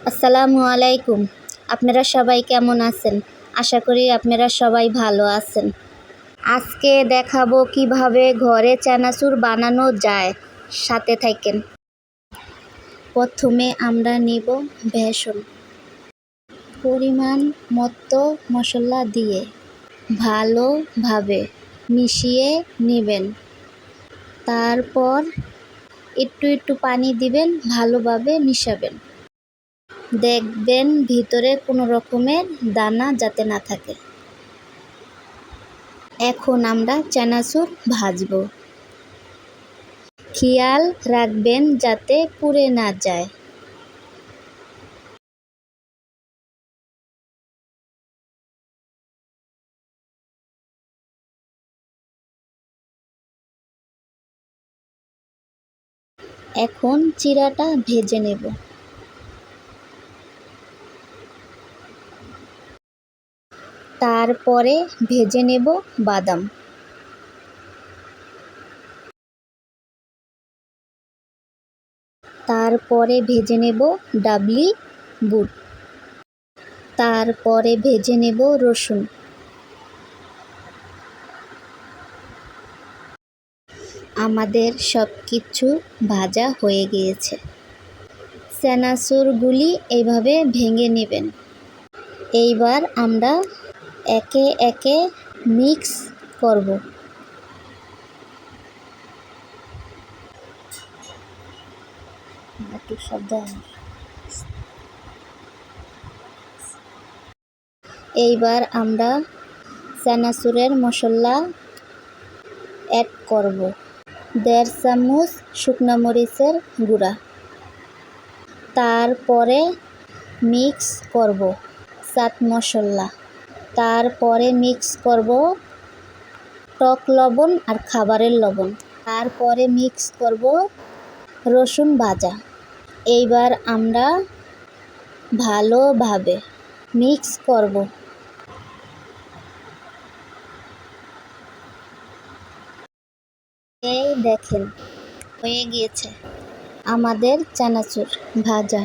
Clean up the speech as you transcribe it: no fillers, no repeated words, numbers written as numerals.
আসসালামু আলাইকুম। আপনারা সবাই কেমন আছেন? আশা করি আপনারা সবাই ভালো আছেন। আজকে দেখাবো কিভাবে ঘরে চানাচুর বানানো যায়। সাথে থাকেন। প্রথমে আমরা নিব বেসন। পরিমাণ মতো মশলা দিয়ে ভালোভাবে মিশিয়ে নেবেন। তারপর একটু পানি দিবেন, ভালোভাবে মিশাবেন। দেখবেন ভিতরে কোনো রকমের দানা যাতে না থাকে। এখন আমরা চানাচুর ভাজবো। খেয়াল রাখবেন যাতে পুড়ে না যায়। এখন চিড়াটা ভেজে নেব। তারপরে ভেজে নেব বাদাম। তারপরে ভেজে নেব ডাবলি বুট। তারপরে ভেজে নেব রসুন। আমাদের সব কিছু ভাজা হয়ে গিয়েছে। চানাচুরগুলি এইভাবে ভেঙে নেবেন। এইবার আমরা একে একে মিক্স করব। এইবার আমরা চানাচুরের মশলা অ্যাড করব। 1.5 চামচ শুকনো মরিচের গুঁড়া। তারপরে মিক্স করব চাট মশলা। তারপরে মিক্স করব টক লবণ আর খাবারের লবণ। তারপরে মিক্স করব রসুন ভাজা। এইবার আমরা ভালোভাবে মিক্স করব। এই দেখেন, হয়ে গিয়েছে আমাদের চানাচুর ভাজা।